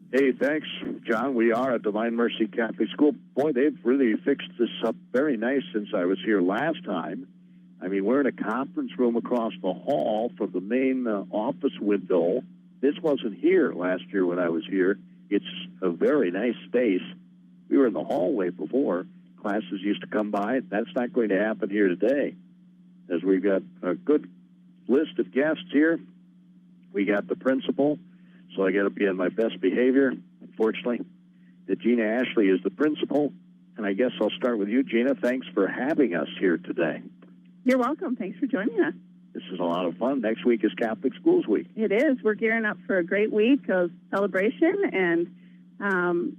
Hey, thanks, John. We are at Divine Mercy Catholic School. Boy, they've really fixed this up very nice since I was here last time. I mean, we're in a conference room across the hall from the main office window. This wasn't here last year when I was here. It's a very nice space. We were in the hallway before. Classes used to come by. That's not going to happen here today, as we've got a good list of guests here. We got the principal, so I got to be on my best behavior, unfortunately. Gina Ashley is the principal, and I guess I'll start with you, Gina. Thanks for having us here today. You're welcome. Thanks for joining us. This is a lot of fun. Next week is Catholic Schools Week. It is. We're gearing up for a great week of celebration and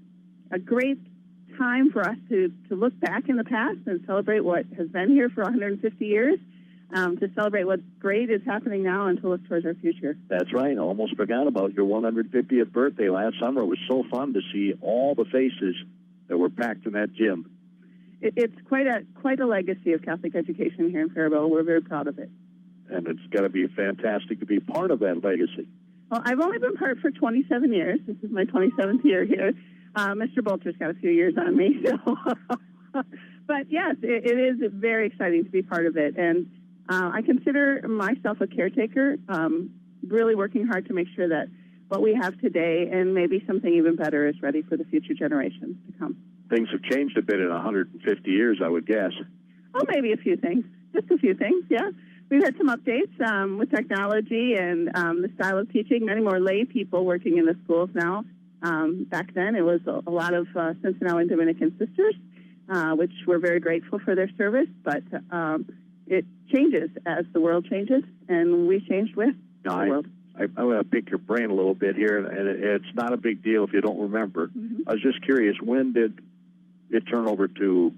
a great time for us to look back in the past and celebrate what has been here for 150 years, to celebrate what's great is happening now and to look towards our future. That's right. I almost forgot about your 150th birthday last summer. It was so fun to see all the faces that were packed in that gym. It's quite a legacy of Catholic education here in Faribault. We're very proud of it. And it's got to be fantastic to be part of that legacy. Well, I've only been part for 27 years. This is my 27th year here. Mr. Bolter's got a few years on me. So. But, yes, it is very exciting to be part of it. And I consider myself a caretaker, really working hard to make sure that what we have today and maybe something even better is ready for the future generations to come. Things have changed a bit in 150 years, I would guess. Oh, maybe a few things. Just a few things, yeah. We've had some updates with technology and the style of teaching. Many more lay people working in the schools now. Back then, it was a lot of Cincinnati and Dominican sisters, which we're very grateful for their service. But it changes as the world changes, and we changed with the world. I want to pick your brain a little bit here, and it's not a big deal if you don't remember. Mm-hmm. I was just curious, when did it turn over to,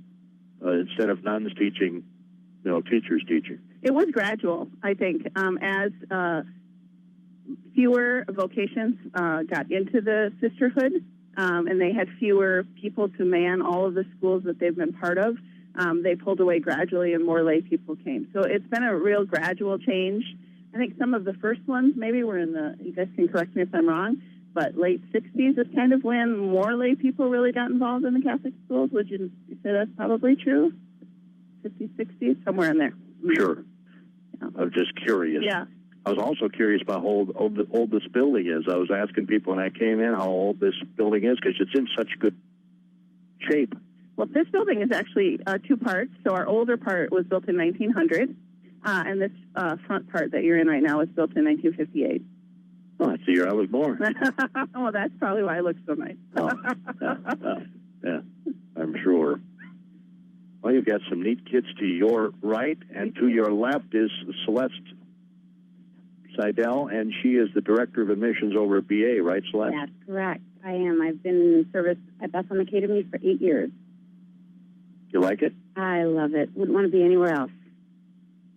instead of nuns teaching, teachers teaching? It was gradual, I think, as fewer vocations got into the sisterhood, and they had fewer people to man all of the schools that they've been part of. They pulled away gradually, and more lay people came. So it's been a real gradual change. I think some of the first ones maybe were in you guys can correct me if I'm wrong, but late 60s is kind of when more lay people really got involved in the Catholic schools. Would you say that's probably true? 50s, 60s, somewhere in there. Sure. Yeah. I was just curious. Yeah. I was also curious about how old this building is. I was asking people when I came in how old this building is because it's in such good shape. Well, this building is actually two parts. So our older part was built in 1900, and this front part that you're in right now was built in 1958. Oh, that's the year I was born. Oh, that's probably why I look so nice. Yeah, I'm sure. Well, you've got some neat kids to your right, and to your left is Celeste Seidel, and she is the Director of Admissions over at BA, right, Celeste? That's correct. I am. I've been in service at Bethlehem Academy for 8 years. You like it? I love it. Wouldn't want to be anywhere else.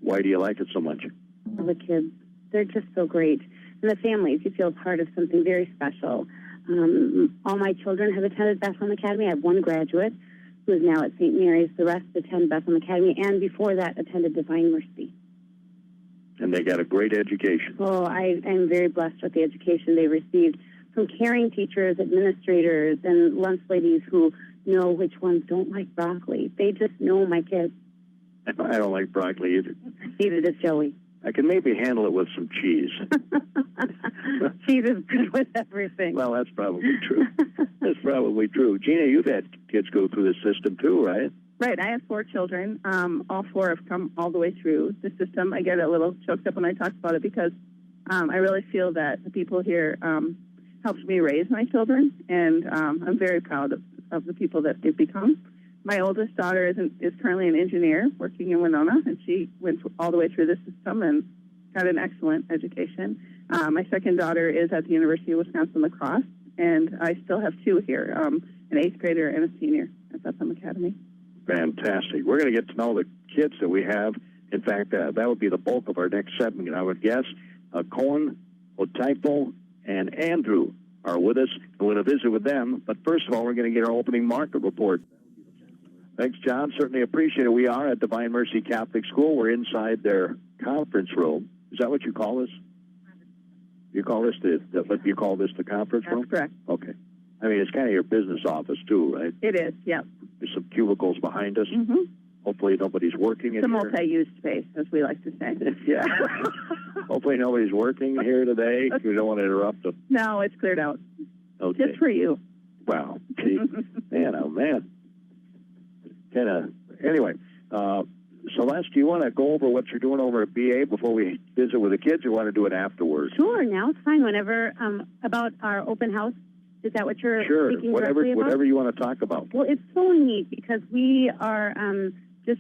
Why do you like it so much? The kids, they're just so great. And the families, you feel part of something very special. All my children have attended Bethlehem Academy. I have one graduate who is now at St. Mary's. The rest attend Bethlehem Academy, and before that attended Divine Mercy. And they got a great education. Oh, I am very blessed with the education they received from caring teachers, administrators, and lunch ladies who know which ones don't like broccoli. They just know my kids. I don't like broccoli either. Neither does Joey. I can maybe handle it with some cheese. Cheese is good with everything. Well, that's probably true. That's probably true. Gina, you've had kids go through the system too, right? Right. I have 4 children. All 4 have come all the way through the system. I get a little choked up when I talk about it because I really feel that the people here helped me raise my children, and I'm very proud of the people that they've become. My oldest daughter is currently an engineer working in Winona, and she went all the way through the system and got an excellent education. My second daughter is at the University of Wisconsin-La Crosse, and I still have 2 here, an 8th grader and a senior at Bethlehem Academy. Fantastic. We're going to get to know the kids that we have. In fact, that would be the bulk of our next segment, I would guess. Cohen, Otaipo, and Andrew are with us. We're going to visit with them. But first of all, we're going to get our opening market report. Thanks, John. Certainly appreciate it. We are at Divine Mercy Catholic School. We're inside their conference room. Is that what you call this? You call this the conference room? That's correct. Okay. I mean, it's kind of your business office too, right? It is, yep. There's some cubicles behind us. Mm-hmm. Hopefully nobody's working It's in a here. multi-use space, as we like to say. Yeah. Hopefully nobody's working here today. We don't want to interrupt them. No, it's cleared out. Okay. Just for you. Wow. Gee. Man, oh man. Anyway, Celeste, do you want to go over what you're doing over at BA before we visit with the kids, or want to do it afterwards? Sure, now it's fine. Whenever, about our open house, is that what you're speaking directly about? Whatever you want to talk about. Well, it's so neat because we are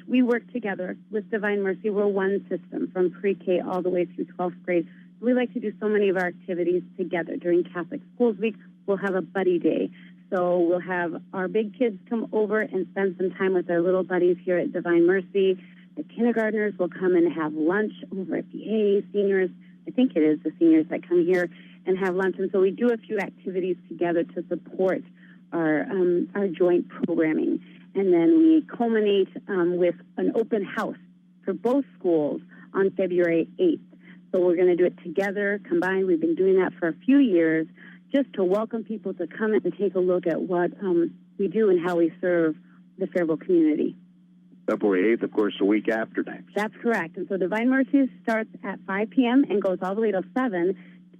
we work together with Divine Mercy. We're one system from pre-K all the way through 12th grade. We like to do so many of our activities together. During Catholic Schools Week, we'll have a buddy day. So we'll have our big kids come over and spend some time with their little buddies here at Divine Mercy. The kindergartners will come and have lunch over at BA. Seniors, I think it is the seniors that come here and have lunch. And so we do a few activities together to support our joint programming. And then we culminate with an open house for both schools on February 8th. So we're going to do it together, combined. We've been doing that for a few years just to welcome people to come and take a look at what we do and how we serve the Faribault community. February 8th, of course, the week after next. That's correct. And so Divine Mercy starts at 5 p.m. and goes all the way till 7.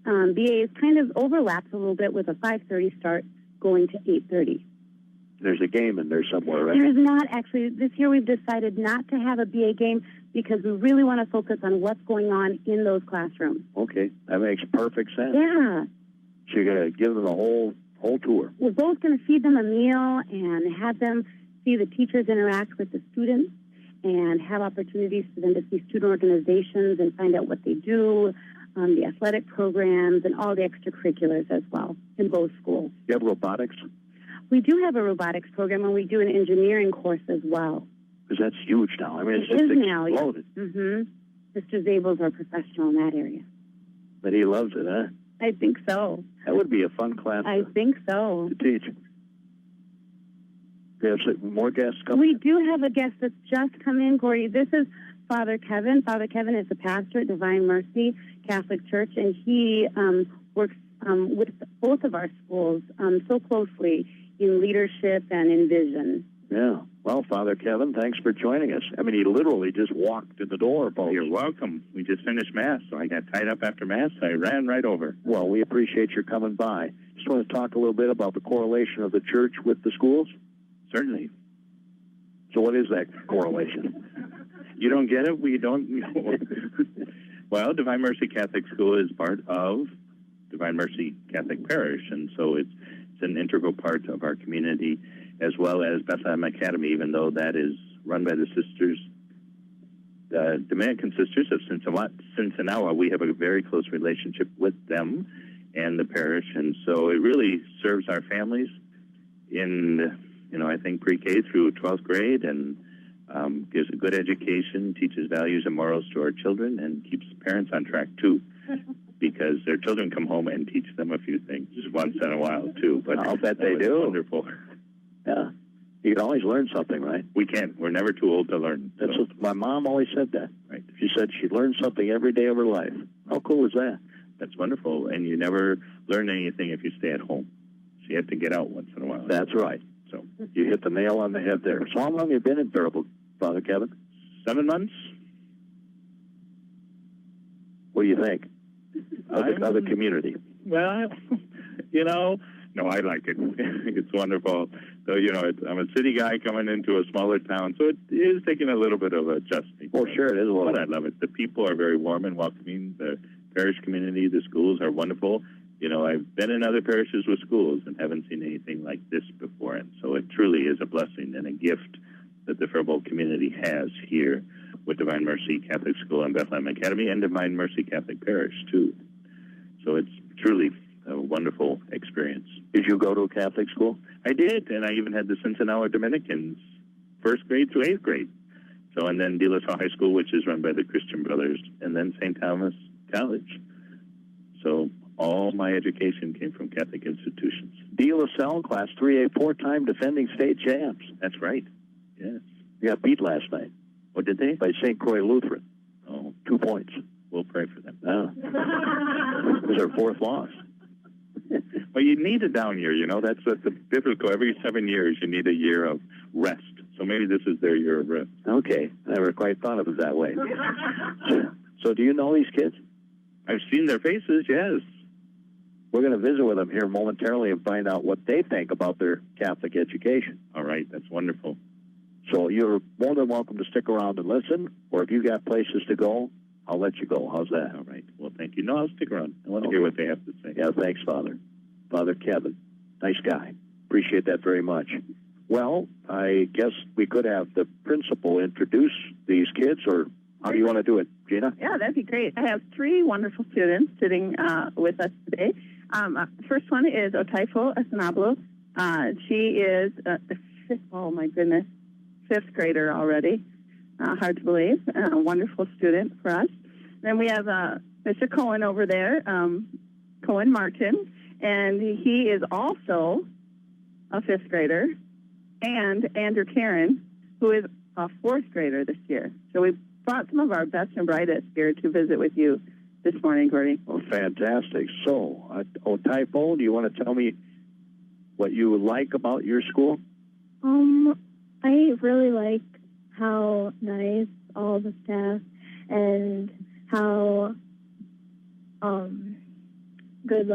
BA kind of overlaps a little bit with a 5:30 start going to 8:30. There's a game in there somewhere, right? There is not, actually. This year we've decided not to have a BA game because we really want to focus on what's going on in those classrooms. Okay, that makes perfect sense. Yeah. So you're going to give them the whole tour. We're both going to feed them a meal and have them see the teachers interact with the students and have opportunities for them to see student organizations and find out what they do, the athletic programs, and all the extracurriculars as well in both schools. You have robotics? We do have a robotics program, and we do an engineering course as well. Because that's huge now. I mean, it's it just is now, exploded. Yeah. Mm-hmm. Mr. Zabel's our professional in that area. But he loves it, huh? I think so. That would be a fun class I think so. to teach. Do you have some more guests coming? We do have a guest that's just come in, Gordy. This is Father Kevin. Father Kevin is the pastor at Divine Mercy Catholic Church, and he works with both of our schools so closely in leadership and in vision. Yeah. Well, Father Kevin, thanks for joining us. I mean, he literally just walked in the door, folks. You're welcome. We just finished Mass, so I got tied up after Mass. I ran right over. Well, we appreciate your coming by. Just want to talk a little bit about the correlation of the church with the schools? Certainly. So what is that correlation? You don't get it? We don't know. Well, Divine Mercy Catholic School is part of Divine Mercy Catholic Parish, and so it's an integral part of our community, as well as Bethlehem Academy, even though that is run by the sisters, the Dominican Sisters of Sinsinawa. We have a very close relationship with them and the parish, and so it really serves our families in, I think pre-K through 12th grade, and gives a good education, teaches values and morals to our children, and keeps parents on track, too, because their children come home and teach them a few things once in a while, too. But I'll bet they do. Wonderful. Yeah. You can always learn something, right? We can. We're never too old to learn. That's what my mom always said that. Right. She said she learned something every day of her life. How cool is that? That's wonderful. And you never learn anything if you stay at home. So you have to get out once in a while. That's right. So you hit the nail on the head there. So how long have you been in Faribault, Father Kevin? 7 months. What do you think of the community? Well, no, I like it. It's wonderful. So, I'm a city guy coming into a smaller town, so it is taking a little bit of adjusting. Well, sure, it is. But I love it. The people are very warm and welcoming. The parish community, the schools are wonderful. I've been in other parishes with schools and haven't seen anything like this before. And so it truly is a blessing and a gift that the Faribault community has here with Divine Mercy Catholic School and Bethlehem Academy and Divine Mercy Catholic Parish, too. So it's truly a wonderful experience. Did you go to a Catholic school? I did, and I even had the Sinsinawa Dominicans, 1st grade through 8th grade. So, and then De La Salle High School, which is run by the Christian Brothers, and then St. Thomas College. So all my education came from Catholic institutions. De La Salle, Class 3A, 4-time defending state champs. That's right, yes. You got beat last night. What did they? By St. Croix Lutheran. Oh. 2 points. We'll pray for them. Oh. was their fourth loss. Well, you need a down year, That's the biblical. Every 7 years, you need a year of rest. So maybe this is their year of rest. Okay. I never quite thought of it that way. So do you know these kids? I've seen their faces, yes. We're going to visit with them here momentarily and find out what they think about their Catholic education. All right, that's wonderful. So you're more than welcome to stick around and listen, or if you got places to go, I'll let you go. How's that? All right. Well, thank you. No, I'll stick around. I want to hear what they have to say. Yeah, thanks, Father. Father Kevin. Nice guy. Appreciate that very much. Well, I guess we could have the principal introduce these kids, or how do you want to do it, Gina? Yeah, that'd be great. I have 3 wonderful students sitting with us today. First one is Otaifo Asanablo. She is fifth grader already. Hard to believe. A wonderful student for us. Then we have Mr. Cohen over there, Cohen Martin, and he is also a 5th grader, and Andrew Karen, who is a 4th grader this year. So we brought some of our best and brightest here to visit with you this morning, Gordy. Well, fantastic. So, Otaifo, do you want to tell me what you like about your school? I really like how nice all the staff and how good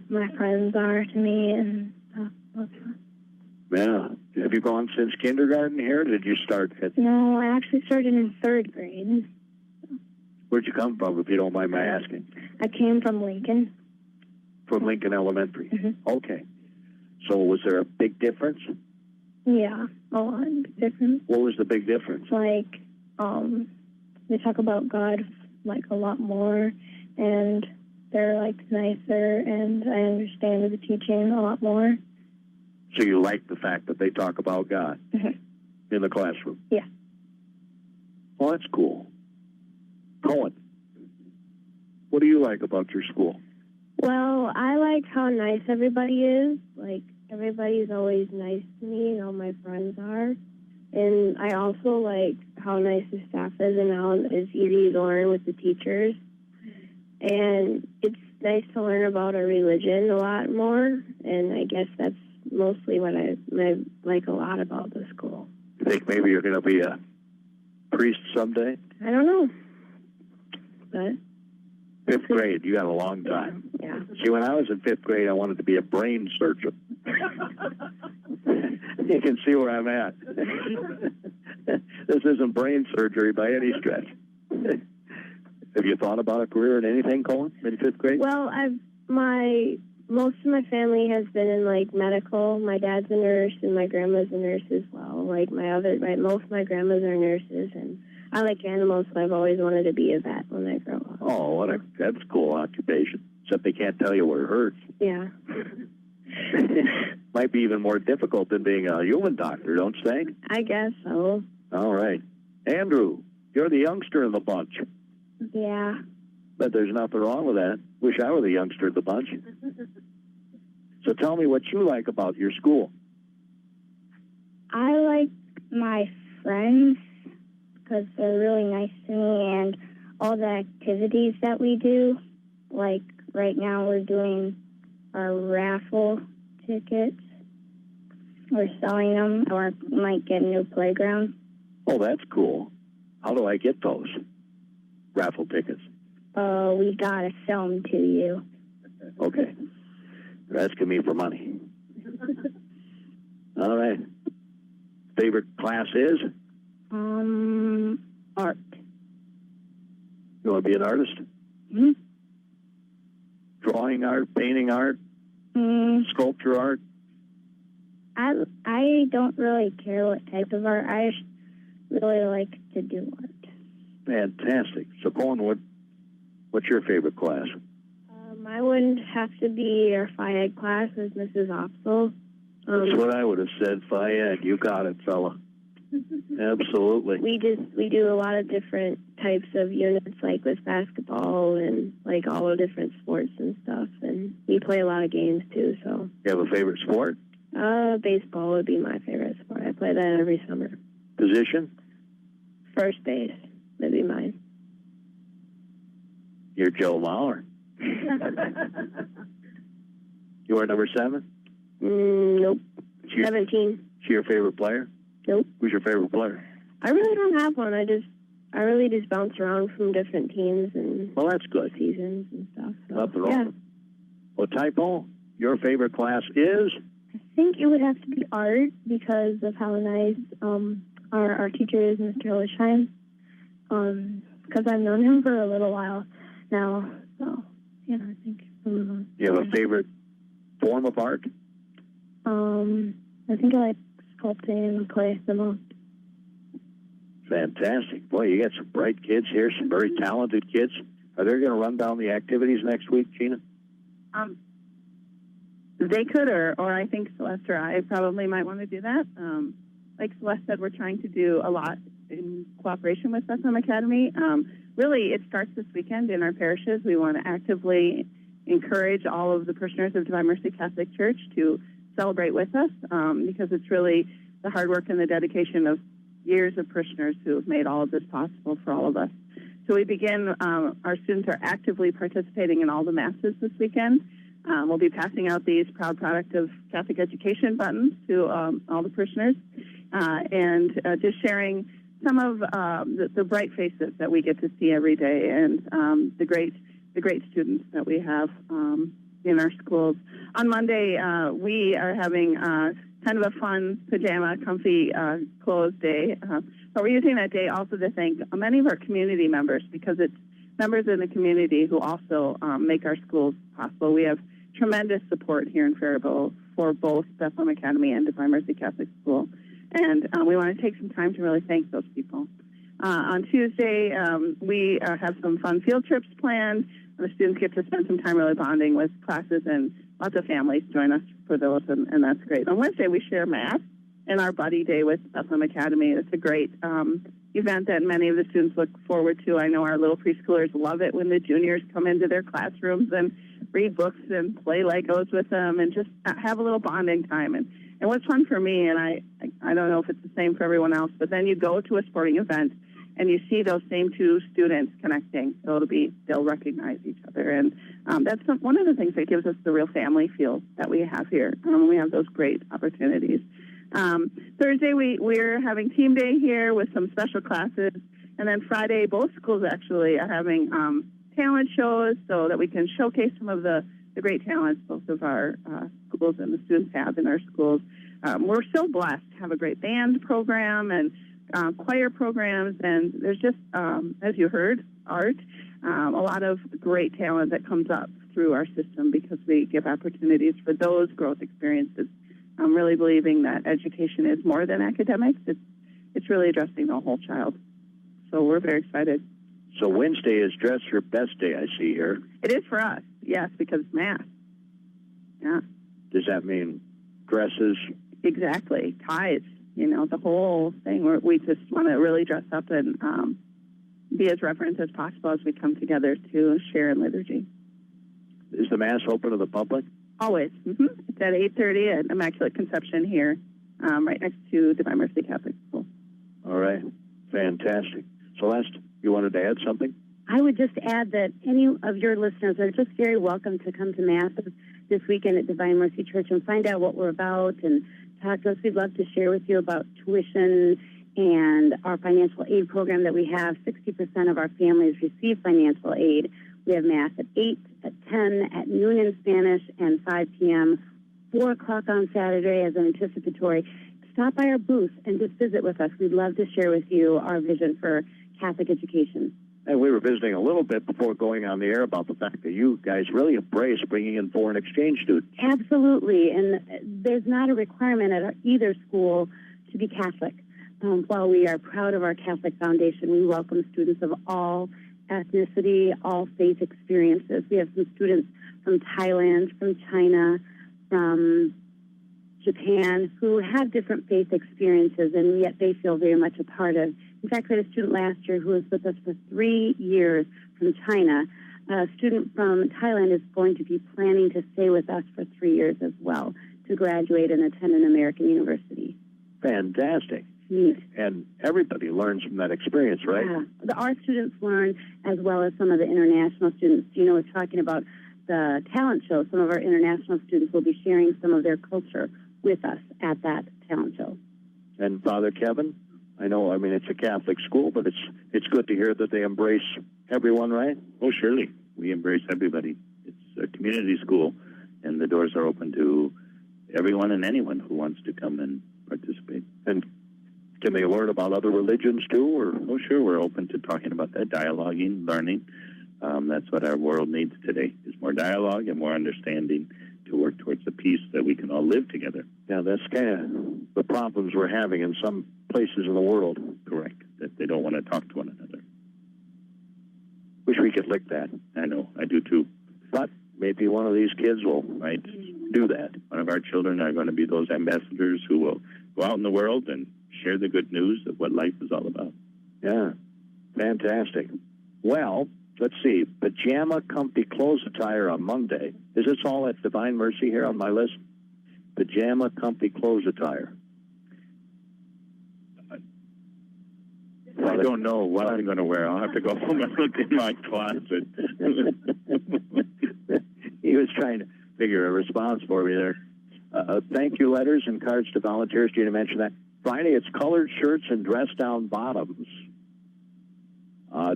my friends are to me and stuff. Yeah. Have you gone since kindergarten here, or did you start at... No, I actually started in 3rd grade. Where'd you come from, if you don't mind my asking? I came from Lincoln. From Lincoln Elementary? Mm-hmm. Okay. So was there a big difference? Yeah, a lot different. What was the big difference? They talk about God, a lot more, and they're, nicer, and I understand the teaching a lot more. So you like the fact that they talk about God in the classroom? Yeah. Well, that's cool. Cohen, what do you like about your school? Well, I like how nice everybody is. Everybody's always nice to me, and all my friends are. And I also like how nice the staff is and how it's easy to learn with the teachers. And it's nice to learn about our religion a lot more, and I guess that's mostly what I like a lot about the school. You think maybe you're going to be a priest someday? I don't know. But 5th grade, you got a long time. Yeah. See, when I was in 5th grade, I wanted to be a brain surgeon. You can see where I'm at. This isn't brain surgery by any stretch. Have you thought about a career in anything, Colin, in 5th grade? Well, most of my family has been in medical. My dad's a nurse, and my grandma's a nurse as well. Most of my grandmas are nurses, and I like animals, so I've always wanted to be a vet when I grow up. Oh, that's a cool occupation. Except they can't tell you where it hurts. Yeah. Might be even more difficult than being a human doctor, don't you think? I guess so. All right. Andrew, you're the youngster in the bunch. Yeah. But there's nothing wrong with that. Wish I were the youngster of the bunch. So tell me what you like about your school. I like my friends because they're really nice to me, and all the activities that we do. Right now we're doing our raffle tickets. We're selling them, or might get a new playground. Oh, that's cool. How do I get those raffle tickets? We gotta sell them to you. Okay. You're asking me for money. All right. Favorite class is? Art. You want to be an artist? Mm-hmm. Drawing art, painting art, sculpture art? I don't really care what type of art. I just really like to do art. Fantastic. So, Colin, what's your favorite class? I would have to be our Phi Ed class with Mrs. Opsel. That's what I would have said, Phi Ed. You got it, fella. Absolutely. We do a lot of different types of units, with basketball and all the different sports and stuff, and we play a lot of games too. So. You have a favorite sport? Baseball would be my favorite sport. I play that every summer. Position? First base would be mine. You're Joe Mauer. You wear number 7? Nope. 17. She your favorite player? Nope. Who's your favorite player? I really don't have one. I really just bounce around from different teams and Well, that's good. seasons and stuff. So, Nothing wrong. Well, Typo, your favorite class is? I think it would have to be art because of how nice our teacher is, Mr. Hillesheim. Because I've known him for a little while now. So, yeah, I think. You have a favorite form of art? I think I like sculpting and clay the most. Fantastic. Boy, you got some bright kids here, some very talented kids. Are they going to run down the activities next week, Gina? They could, or I think Celeste or I probably might want to do that. Like Celeste said, we're trying to do a lot in cooperation with Bethlehem Academy. Really, it starts this weekend in our parishes. We want to actively encourage all of the parishioners of Divine Mercy Catholic Church to celebrate with us because it's really the hard work and the dedication of years of parishioners who have made all of this possible for all of us. So we begin, our students are actively participating in all the masses this weekend. We'll be passing out these Proud Product of Catholic Education buttons to all the parishioners and just sharing some of the bright faces that we get to see every day and the great students that we have in our schools. On Monday, we are having kind of a fun pajama, comfy clothes day. But we're using that day also to thank many of our community members because it's members in the community who also make our schools possible. We have tremendous support here in Faribault for both Bethlehem Academy and Divine Mercy Catholic School. And we want to take some time to really thank those people. On Tuesday, we have some fun field trips planned. The students get to spend some time really bonding with classes, and lots of families join us for those, and that's great. On Wednesday, we share Math and our Buddy Day with Bethlehem Academy. It's a great event that many of the students look forward to. I know our little preschoolers love it when the juniors come into their classrooms and read books and play Legos with them and just have a little bonding time. And what's fun for me, and I don't know if it's the same for everyone else, but then you go to a sporting event and you see those same two students connecting. So they'll recognize each other. And that's one of the things that gives us the real family feel that we have here. We have those great opportunities. Thursday, we're having team day here with some special classes. And then Friday, both schools actually are having talent shows so that we can showcase some of the great talents both of our schools and the students have in our schools. We're so blessed to have a great band program and choir programs, and there's just, as you heard, art, a lot of great talent that comes up through our system because we give opportunities for those growth experiences. I'm really believing that education is more than academics. It's really addressing the whole child. So we're very excited. So Wednesday is Dress Your Best Day, I see here. It is for us, yes, because it's Math. Yeah. Does that mean dresses? Exactly. Ties. The whole thing. We just want to really dress up and be as reverent as possible as we come together to share in liturgy. Is the Mass open to the public? Always. Mm-hmm. It's at 8:30 at Immaculate Conception here, right next to Divine Mercy Catholic School. All right. Fantastic. Celeste, you wanted to add something? I would just add that any of your listeners are just very welcome to come to Mass this weekend at Divine Mercy Church and find out what we're about and talk to us. We'd love to share with you about tuition and our financial aid program that we have. 60% of our families receive financial aid. We have Mass at 8, at 10, at noon in Spanish, and 5 p.m., 4 o'clock on Saturday as an anticipatory. Stop by our booth and just visit with us. We'd love to share with you our vision for Catholic education. And we were visiting a little bit before going on the air about the fact that you guys really embrace bringing in foreign exchange students. Absolutely, and there's not a requirement at either school to be Catholic. While we are proud of our Catholic foundation, we welcome students of all ethnicity, all faith experiences. We have some students from Thailand, from China, from Japan, who have different faith experiences, and yet they feel very much a part of. In fact, we had a student last year who was with us for 3 years from China. A student from Thailand is going to be planning to stay with us for 3 years as well to graduate and attend an American university. Fantastic. neat. And everybody learns from that experience, right? Yeah. Our students learn as well as some of the international students. You know, we're talking about the talent show. Some of our international students will be sharing some of their culture with us at that talent show. And Father Kevin, I know, I mean, it's a Catholic school, but it's good to hear that they embrace everyone, right? Oh, surely. We embrace everybody. It's a community school, and the doors are open to everyone and anyone who wants to come and participate. And can they learn about other religions, too? Or? Oh, sure. We're open to talking about that, dialoguing, learning. That's what our world needs today, is more dialogue and more understanding to work towards the peace that we can all live together. Yeah, that's kind of the problems we're having in some places in the world. Correct, that they don't want to talk to one another. Wish we could lick that. I know, I do too. But maybe one of these kids will do that. One of our children are going to be those ambassadors who will go out in the world and share the good news of what life is all about. Yeah, fantastic. Well, let's see. Pajama, comfy clothes attire on Monday. Is this all at Divine Mercy here on my list? Pajama, comfy clothes attire. I don't know what I'm going to wear. I'll have to go home and look in my closet. He was trying to figure a response for me there. Thank you letters and cards to volunteers. Do you mention that? Friday, it's colored shirts and dress-down bottoms.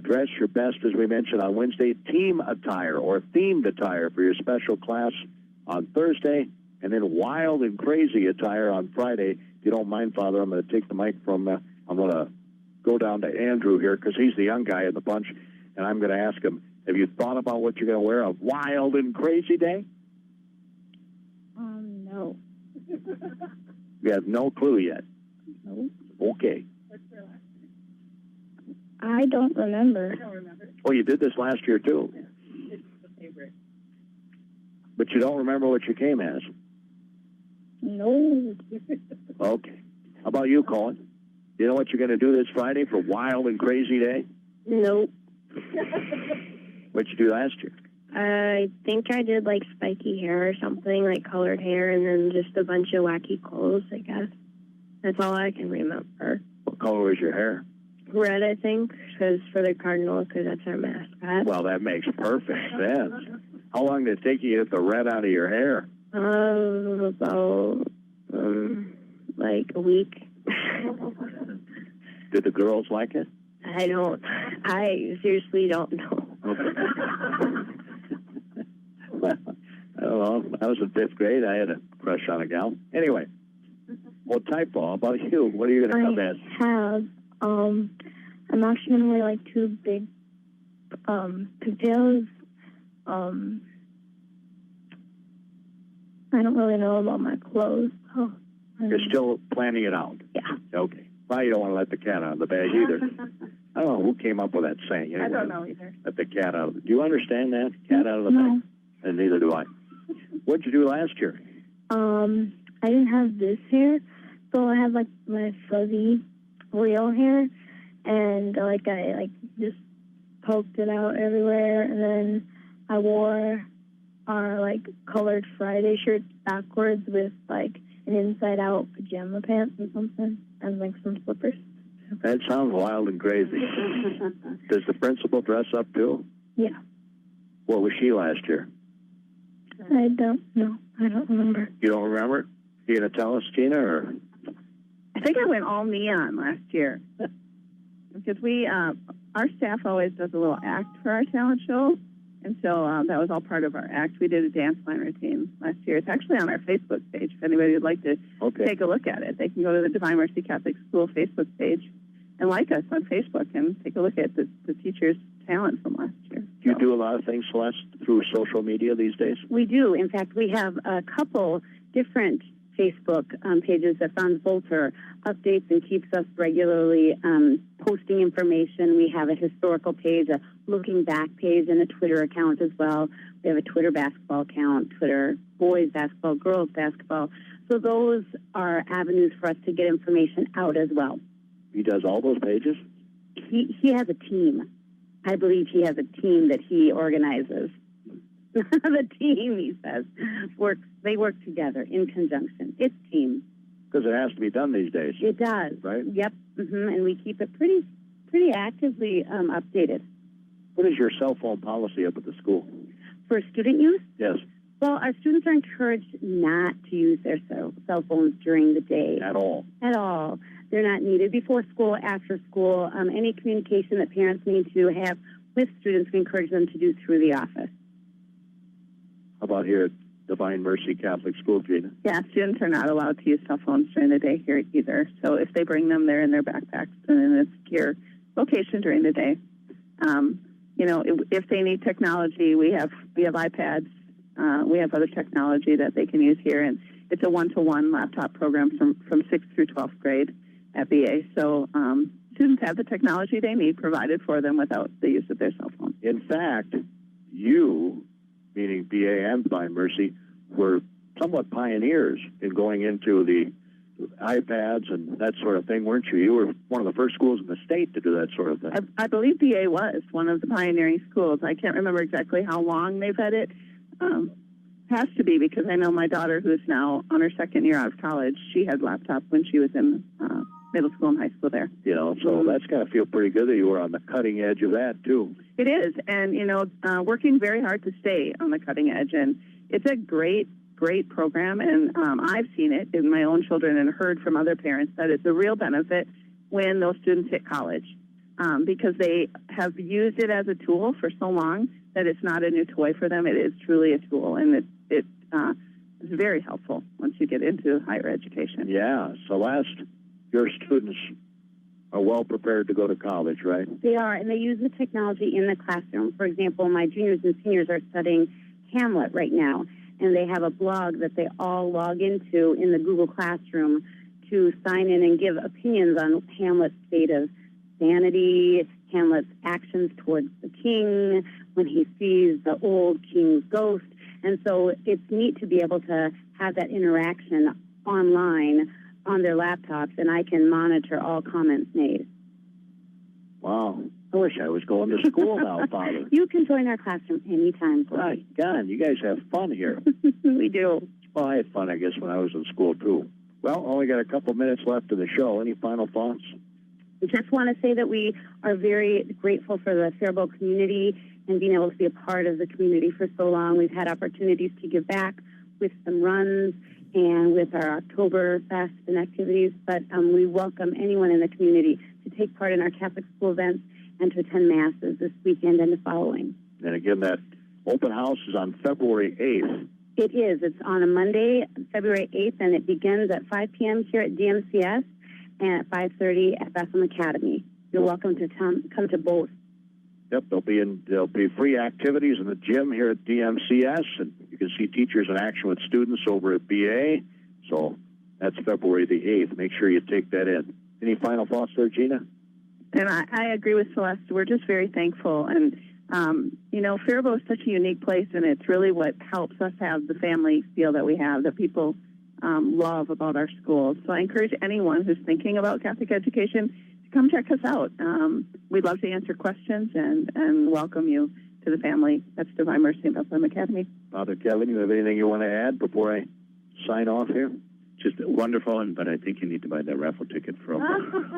Dress your best, as we mentioned, on Wednesday. Team attire or themed attire for your special class on Thursday. And then wild and crazy attire on Friday. If you don't mind, Father, I'm going to take the mic from, I'm going to go down to Andrew here because he's the young guy in the bunch. And I'm going to ask him, have you thought about what you're going to wear on Wild and Crazy Day? No. You have no clue yet? No. Okay. I don't remember. Oh, you did this last year, too. It's the favorite. But you don't remember what you came as? No. Okay. How about you, Colin? You know what you're going to do this Friday for Wild and Crazy Day? Nope. What'd you do last year? I think I did like spiky hair or something, like colored hair, and then just a bunch of wacky clothes, I guess. That's all I can remember. What color was your hair? Red, I think, because for the Cardinals, because that's our mascot. Well, that makes perfect sense. How long did it take you to get the red out of your hair? About, like a week. Did the girls like it? I seriously don't know. Well, I don't know. I was in 5th grade. I had a crush on a gal. Anyway, well, Typo, how about you? What are you going to come as? I'm actually going to wear like 2 big pigtails. I don't really know about my clothes. Oh, You're still planning it out? Yeah. Okay. Well, you don't want to let the cat out of the bag either. I don't know who came up with that saying. Anyway, I don't know either. Let the cat out of the... Do you understand that? Cat out of the bag? And neither do I. What'd you do last year? I didn't have this hair, so I had like my fuzzy real hair, and I just poked it out everywhere, and then I wore our like colored Friday shirts backwards with like an inside out pajama pants or something, and like some slippers. That sounds wild and crazy. Does the principal dress up too? Yeah. What was she last year? I don't know. I don't remember. You don't remember? You going to tell us, Tina, or? I think I went all neon last year because we, our staff always does a little act for our talent show, and so that was all part of our act. We did a dance line routine last year. It's actually on our Facebook page. If anybody would like to take a look at it, they can go to the Divine Mercy Catholic School Facebook page and like us on Facebook and take a look at the teachers' talent from last year. Do you do a lot of things, Celeste, through social media these days? We do. In fact, we have a couple different Facebook pages that Franz Volter updates and keeps us regularly posting information. We have a historical page, a looking back page, and a Twitter account as well. We have a Twitter basketball account, Twitter boys basketball, girls basketball. So those are avenues for us to get information out as well. He does all those pages? He has a team. I believe he has a team that he organizes. The team, he says, they work together in conjunction. It's team. Because it has to be done these days. It does. Right? Yep. And we keep it pretty actively updated. What is your cell phone policy up at the school? For student use? Yes. Well, our students are encouraged not to use their cell phones during the day. At all? At all. They're not needed before school, after school. Any communication that parents need to have with students, we encourage them to do through the office. How about here at Divine Mercy Catholic School, Gina? Yeah, students are not allowed to use cell phones during the day here either. So if they bring them, they're in their backpacks and in a secure location during the day. If they need technology, we have iPads. We have other technology that they can use here, and it's a one-to-one laptop program from 6th through 12th grade at BA. So students have the technology they need provided for them without the use of their cell phone. In fact, you, meaning BA and Divine Mercy, were somewhat pioneers in going into the iPads and that sort of thing, weren't you? You were one of the first schools in the state to do that sort of thing. I believe BA was one of the pioneering schools. I can't remember exactly how long they've had it. Has to be, because I know my daughter, who's now on her second year out of college, she had laptop when she was in middle school and high school there. So that's got to feel pretty good that you were on the cutting edge of that, too. It is, and, working very hard to stay on the cutting edge, and it's a great program, and I've seen it in my own children and heard from other parents that it's a real benefit when those students hit college, because they have used it as a tool for so long that it's not a new toy for them. It is truly a tool, and it's very helpful once you get into higher education. Yeah. Celeste, your students are well prepared to go to college, right? They are, and they use the technology in the classroom. For example, my juniors and seniors are studying Hamlet right now, and they have a blog that they all log into in the Google Classroom to sign in and give opinions on Hamlet's state of sanity, Hamlet's actions towards the king, when he sees the old king's ghost. And so it's neat to be able to have that interaction online on their laptops, and I can monitor all comments made. Wow. I wish I was going to school now, Father. You can join our classroom anytime. My God, you guys have fun here. We do. Well, I had fun, I guess, when I was in school, too. Well, only got a couple minutes left of the show. Any final thoughts? I just want to say that we are very grateful for the Faribault community and being able to be a part of the community for so long. We've had opportunities to give back with some runs and with our Oktoberfest and activities, but we welcome anyone in the community to take part in our Catholic school events and to attend Masses this weekend and the following. And again, that open house is on February 8th. It is. It's on a Monday, February 8th, and it begins at 5 p.m. here at DMCS and at 5:30 at Bethlehem Academy. You're welcome to come to both. Yep, there'll be free activities in the gym here at DMCS, and you can see teachers in action with students over at BA. So that's February the 8th. Make sure you take that in. Any final thoughts there, Gina? And I agree with Celeste. We're just very thankful. And, Faribault is such a unique place, and it's really what helps us have the family feel that we have, that people love about our schools. So I encourage anyone who's thinking about Catholic education to come check us out. We'd love to answer questions and welcome you to the family. That's Divine Mercy and Bethlehem Academy. Father Kevin, you have anything you want to add before I sign off here? Just wonderful, but I think you need to buy that raffle ticket from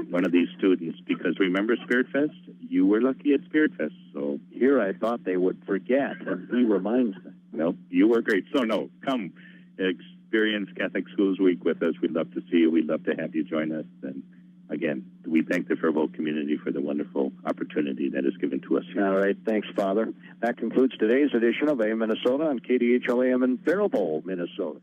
one of these students, because remember Spirit Fest? You were lucky at Spirit Fest, so here I thought they would forget, and he reminds them. No, you were great. So no, come experience Catholic Schools Week with us. We'd love to see you. We'd love to have you join us. And again, we thank the Faribault community for the wonderful opportunity that is given to us here. All right, thanks, Father. That concludes today's edition of AM Minnesota on KDHL AM in Faribault, Minnesota.